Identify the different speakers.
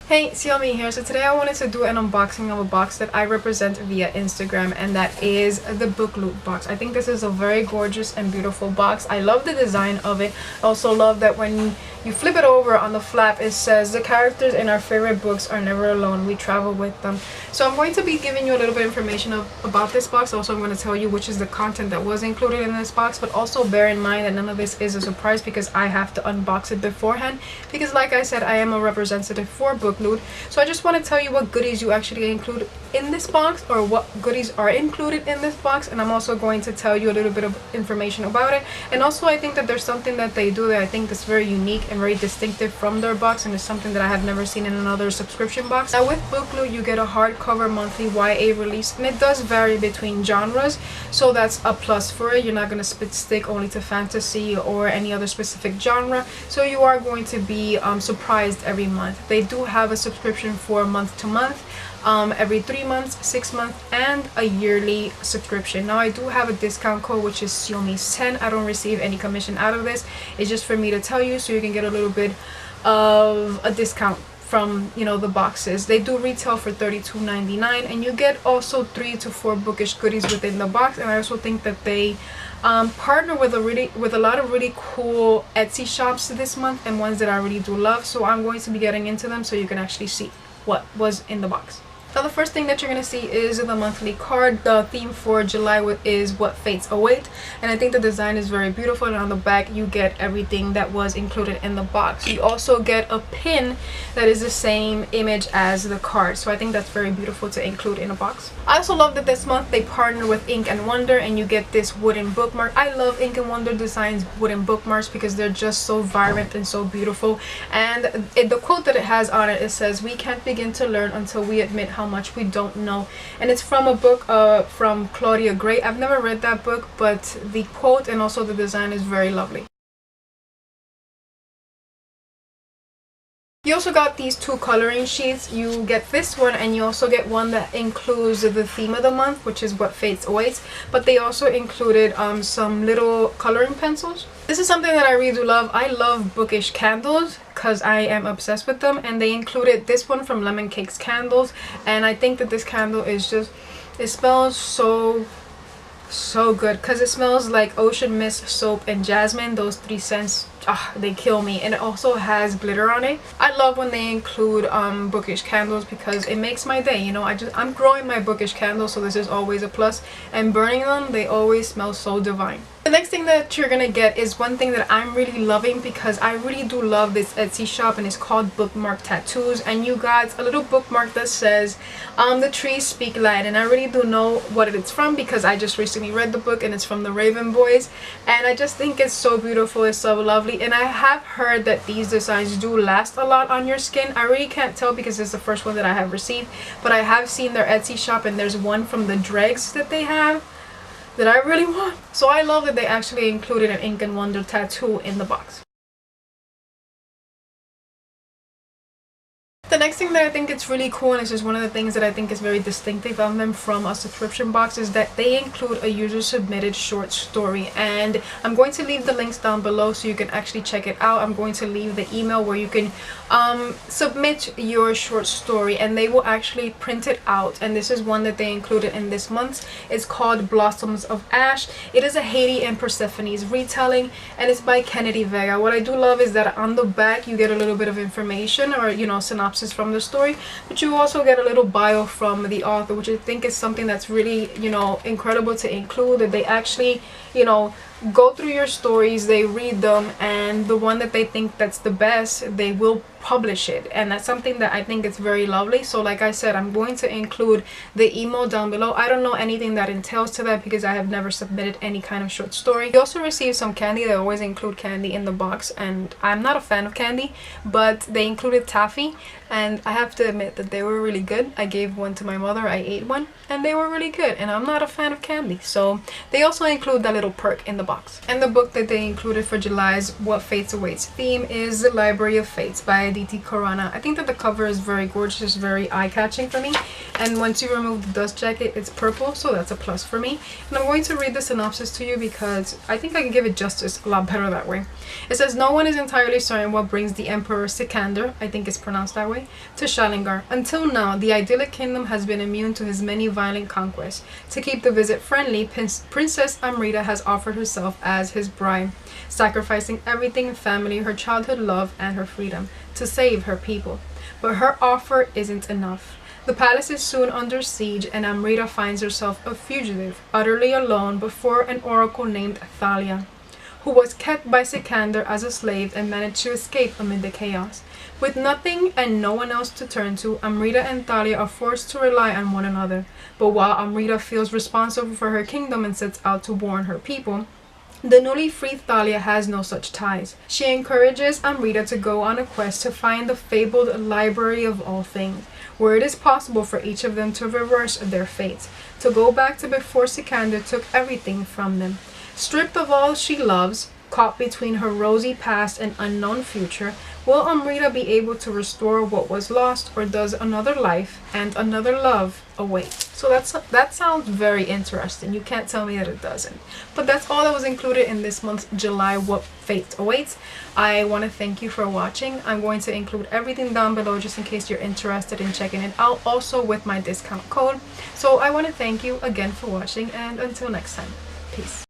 Speaker 1: Hey, Xiomy here. So today I wanted to do an unboxing of a box that I represent via Instagram, and that is the Book Loot box. I think this is a very gorgeous and beautiful box. I love the design of it. I also love that when you flip it over on the flap, it says the characters in our favorite books are never alone. We travel with them. So I'm going to be giving you a little bit of information about this box. Also, I'm going to tell you which is the content that was included in this box, but also bear in mind that none of this is a surprise because I have to unbox it beforehand, because like I said, I am a representative for Book Loot. So I just want to tell you what goodies you actually include in this box, or what goodies are included in this box, and I'm also going to tell you a little bit of information about it. And also I think that there's something that they do that I think is very unique and very distinctive from their box, and it's something that I have never seen in another subscription box. Now with Book Loot you get a hardcover monthly YA release, and it does vary between genres, so that's a plus for it. You're not going to stick only to fantasy or any other specific genre, so you are going to be surprised every month. They do have a subscription for month to month, every 3 months, 6 months, and a yearly subscription. Now I do have a discount code, which is xiomys10. I don't receive any commission out of this. It's just for me to tell you so you can get a little bit of a discount from, you know, the boxes. They do retail for $32.99, and you get also 3 to 4 bookish goodies within the box. And I also think that they partner with a lot of really cool Etsy shops this month, and ones that I really do love. So I'm going to be getting into them so you can actually see what was in the box. Now the first thing that you're going to see is the monthly card. The theme for July is What Fates Await, and I think the design is very beautiful, and on the back you get everything that was included in the box. You also get a pin that is the same image as the card, so I think that's very beautiful to include in a box. I also love that this month they partner with Ink and Wonder, and you get this wooden bookmark. I love Ink and Wonder Designs wooden bookmarks because they're just so vibrant and so beautiful. And the quote that it has on it, it says, "We can't begin to learn until we admit how much we don't know," and it's from a book from Claudia Gray. I've never read that book, but the quote and also the design is very lovely. You also got these 2 coloring sheets. You get this one, and you also get one that includes the theme of the month, which is What Fates Awaits, but they also included some little coloring pencils. This is something that I really do love. I love bookish candles because I am obsessed with them, and they included this one from Lemon Cakes Candles, and I think that this candle is just, it smells so good because it smells like ocean mist, soap, and jasmine. Those 3 scents, they kill me. And it also has glitter on it. I love when they include bookish candles because it makes my day, you know. I'm growing my bookish candles, so this is always a plus, and burning them, they always smell so divine. The next thing that you're gonna get is one thing that I'm really loving because I really do love this Etsy shop, and it's called Bookmark Tattoos. And you got a little bookmark that says "The trees speak light," and I really do know what it's from because I just recently read the book, and it's from the Raven Boys, and I just think it's so beautiful. It's so lovely, and I have heard that these designs do last a lot on your skin. I really can't tell because it's the first one that I have received, but I have seen their Etsy shop, and there's one from the dregs that they have that I really want. So I love that they actually included an Ink and Wonder tattoo in the box. The next thing that I think it's really cool, and it's just one of the things that I think is very distinctive of them from a subscription box, is that they include a user submitted short story, and I'm going to leave the links down below so you can actually check it out. I'm going to leave the email where you can submit your short story, and they will actually print it out, and this is one that they included in this month. It's called Blossoms of Ash. It is a Haiti and Persephone's retelling, and it's by Kennedy Vega. What I do love is that on the back you get a little bit of information, or, you know, synopsis from the story, but you also get a little bio from the author, which I think is something that's really, you know, incredible to include. That they actually, you know, go through your stories, they read them, and the one that they think that's the best, they will publish it, and that's something that I think is very lovely. So like I said, I'm going to include the email down below. I don't know anything that entails to that because I have never submitted any kind of short story. You also receive some candy. They always include candy in the box, and I'm not a fan of candy, but they included taffy, and I have to admit that they were really good. I gave one to my mother, I ate one, and they were really good, and I'm not a fan of candy. So they also include that little perk in the box. box. And the book that they included for July's What Fates Awaits theme is The Library of Fates by D.T. Corona. I think that the cover is very gorgeous, very eye-catching for me. And once you remove the dust jacket, it's purple, so that's a plus for me. And I'm going to read the synopsis to you because I think I can give it justice a lot better that way. It says, no one is entirely certain what brings the Emperor Sikander, I think it's pronounced that way, to Shalingar. Until now, the idyllic kingdom has been immune to his many violent conquests. To keep the visit friendly, Princess Amrita has offered herself as his bride, sacrificing everything, family, her childhood love, and her freedom, to save her people. But her offer isn't enough. The palace is soon under siege, and Amrita finds herself a fugitive, utterly alone before an oracle named Thalia, who was kept by Sikander as a slave and managed to escape amid the chaos. With nothing and no one else to turn to, Amrita and Thalia are forced to rely on one another. But while Amrita feels responsible for her kingdom and sets out to warn her people, the newly freed Thalia has no such ties. She encourages Amrita to go on a quest to find the fabled Library of All Things, where it is possible for each of them to reverse their fates, to go back to before Sikander took everything from them. Stripped of all she loves, caught between her rosy past and unknown future, will Amrita be able to restore what was lost, or does another life and another love await? So that sounds very interesting. You can't tell me that it doesn't. But that's all that was included in this month's July What Fate Awaits. I want to thank you for watching. I'm going to include everything down below just in case you're interested in checking it out, also with my discount code. So I want to thank you again for watching, and until next time, peace.